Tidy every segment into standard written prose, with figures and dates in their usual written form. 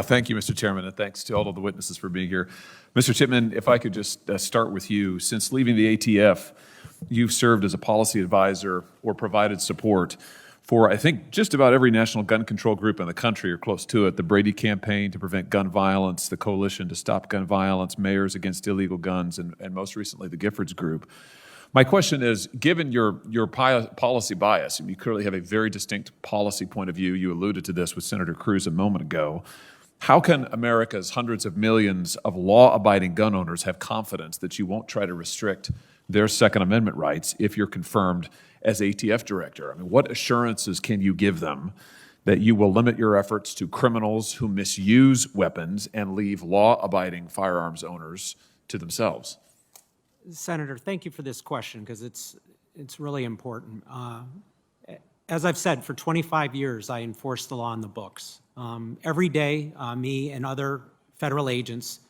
Thank you, Mr. Chairman, and thanks to all of the witnesses for being here. Mr. Chipman, if I could just start with you. Since leaving the ATF, you've served as a policy advisor or provided support for, I think, just about every national gun control group in the country or close to it: the Brady Campaign to Prevent Gun Violence, the Coalition to Stop Gun Violence, Mayors Against Illegal Guns, and most recently the Giffords Group. My question is, given your policy bias, and you clearly have a very distinct policy point of view, you alluded to this with Senator Cruz a moment ago, how can America's hundreds of millions of law-abiding gun owners have confidence that you won't try to restrict their Second Amendment rights if you're confirmed as ATF Director? I mean, what assurances can you give them that you will limit your efforts to criminals who misuse weapons and leave law-abiding firearms owners to themselves? Senator, thank you for this question because it's really important. As I've said, for 25 years, I enforced the law in the books. Every day, me and other federal agents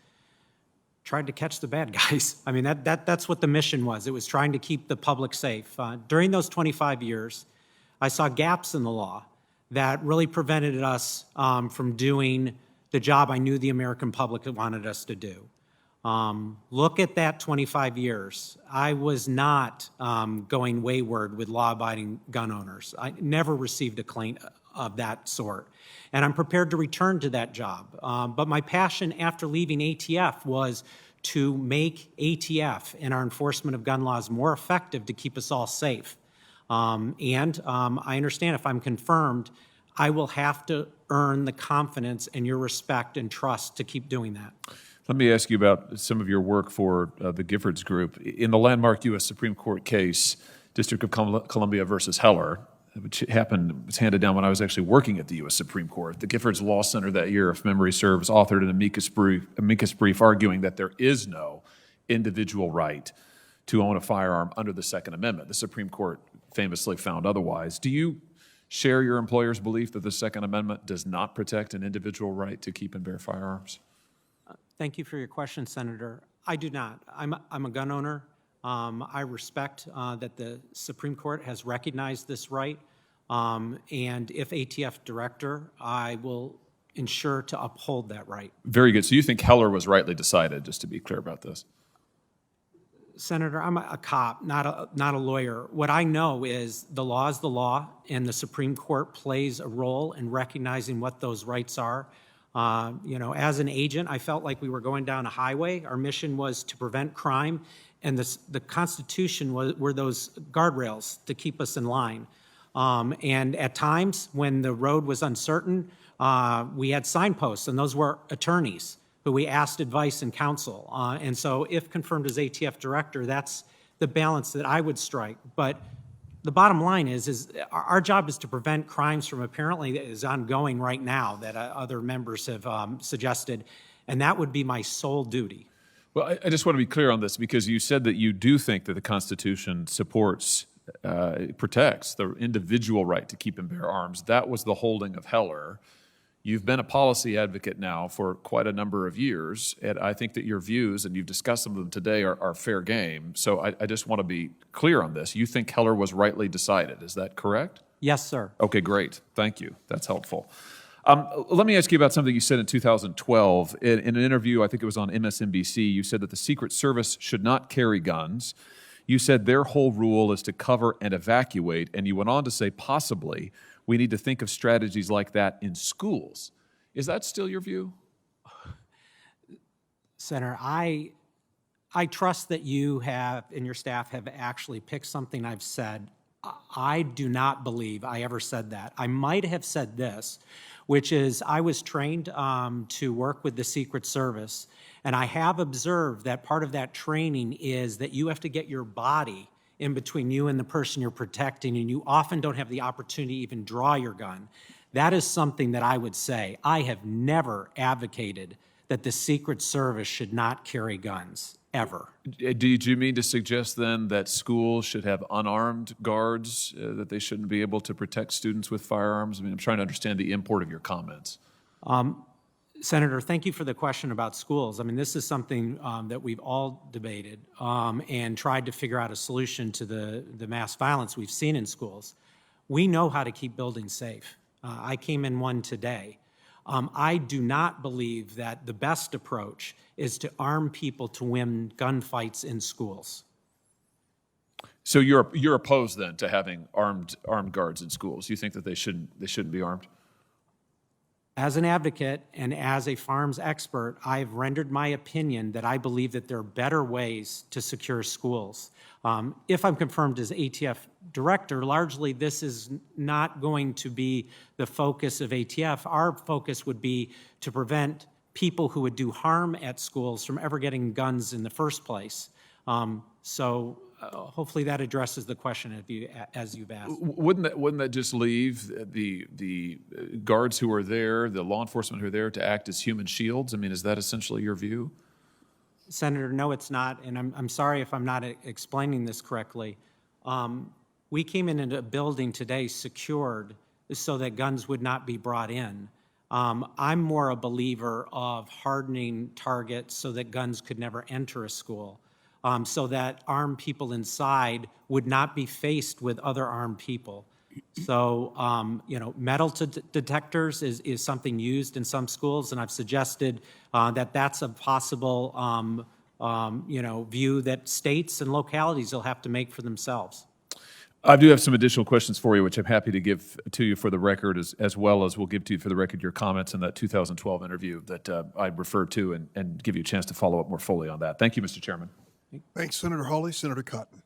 tried to catch the bad guys. I mean, that's what the mission was. It was trying to keep the public safe. During those 25 years, I saw gaps in the law that really prevented us from doing the job I knew the American public wanted us to do. Look at that 25 years. I was not going wayward with law-abiding gun owners. I never received a complaint of that sort. And I'm prepared to return to that job. But my passion after leaving ATF was to make ATF and our enforcement of gun laws more effective to keep us all safe. I understand if I'm confirmed, I will have to earn the confidence and your respect and trust to keep doing that. Let me ask you about some of your work for the Giffords Group. In the landmark U.S. Supreme Court case, District of Columbia versus Heller, which was handed down when I was actually working at the U.S. Supreme Court, the Giffords Law Center that year, if memory serves, authored an amicus brief arguing that there is no individual right to own a firearm under the Second Amendment. The Supreme Court famously found otherwise. Do you share your employer's belief that the Second Amendment does not protect an individual right to keep and bear firearms? Thank you for your question, Senator. I do not. I'm a gun owner. I respect that the Supreme Court has recognized this right. And if ATF Director, I will ensure to uphold that right. Very good. So you think Heller was rightly decided, just to be clear about this? Senator, I'm a cop, not a lawyer. What I know is the law is the law, and the Supreme Court plays a role in recognizing what those rights are. As an agent, I felt like we were going down a highway. Our mission was to prevent crime, and the Constitution were those guardrails to keep us in line. And at times, when the road was uncertain, we had signposts, and those were attorneys who we asked advice and counsel. And so if confirmed as ATF Director, that's the balance that I would strike. But the bottom line is our job is to prevent crimes from apparently that is ongoing right now that other members have suggested, and that would be my sole duty. Well, I just want to be clear on this because you said that you do think that the Constitution supports, protects the individual right to keep and bear arms. That was the holding of Heller. You've been a policy advocate now for quite a number of years, and I think that your views, and you've discussed some of them today, are fair game. So I just want to be clear on this. You think Heller was rightly decided. Is that correct? Yes, sir. Okay, great. Thank you. That's helpful. Let me ask you about something you said in 2012. In an interview, I think it was on MSNBC, you said that the Secret Service should not carry guns. You said their whole rule is to cover and evacuate, and you went on to say possibly we need to think of strategies like that in schools. Is that still your view? Senator, I trust that you have and your staff have actually picked something I've said. I do not believe I ever said that. I might have said this, which is I was trained to work with the Secret Service, and I have observed that part of that training is that you have to get your body in between you and the person you're protecting, and you often don't have the opportunity to even draw your gun. That is something that I would say. I have never advocated that the Secret Service should not carry guns, ever. Do you mean to suggest then that schools should have unarmed guards, that they shouldn't be able to protect students with firearms? I mean, I'm trying to understand the import of your comments. Senator, thank you for the question about schools. I mean, this is something that we've all debated and tried to figure out a solution to the mass violence we've seen in schools. We know how to keep buildings safe. I came in one today. I do not believe that the best approach is to arm people to win gunfights in schools. So you're opposed then to having armed guards in schools? You think that they shouldn't be armed? As an advocate and as a farms expert, I've rendered my opinion that I believe that there are better ways to secure schools. If I'm confirmed as ATF Director, largely this is not going to be the focus of ATF. Our focus would be to prevent people who would do harm at schools from ever getting guns in the first place. Hopefully that addresses the question as you've asked. Wouldn't that just leave the guards who are there, the law enforcement who are there, to act as human shields? I mean, is that essentially your view? Senator, no, it's not, and I'm sorry if I'm not explaining this correctly. We came into a building today secured so that guns would not be brought in. I'm more a believer of hardening targets so that guns could never enter a school, so that armed people inside would not be faced with other armed people. So, metal detectors is something used in some schools, and I've suggested that that's a possible, view that states and localities will have to make for themselves. I do have some additional questions for you, which I'm happy to give to you for the record, as well as we'll give to you for the record your comments in that 2012 interview that I referred to and give you a chance to follow up more fully on that. Thank you, Mr. Chairman. Thanks, Senator Hawley. Senator Cotton.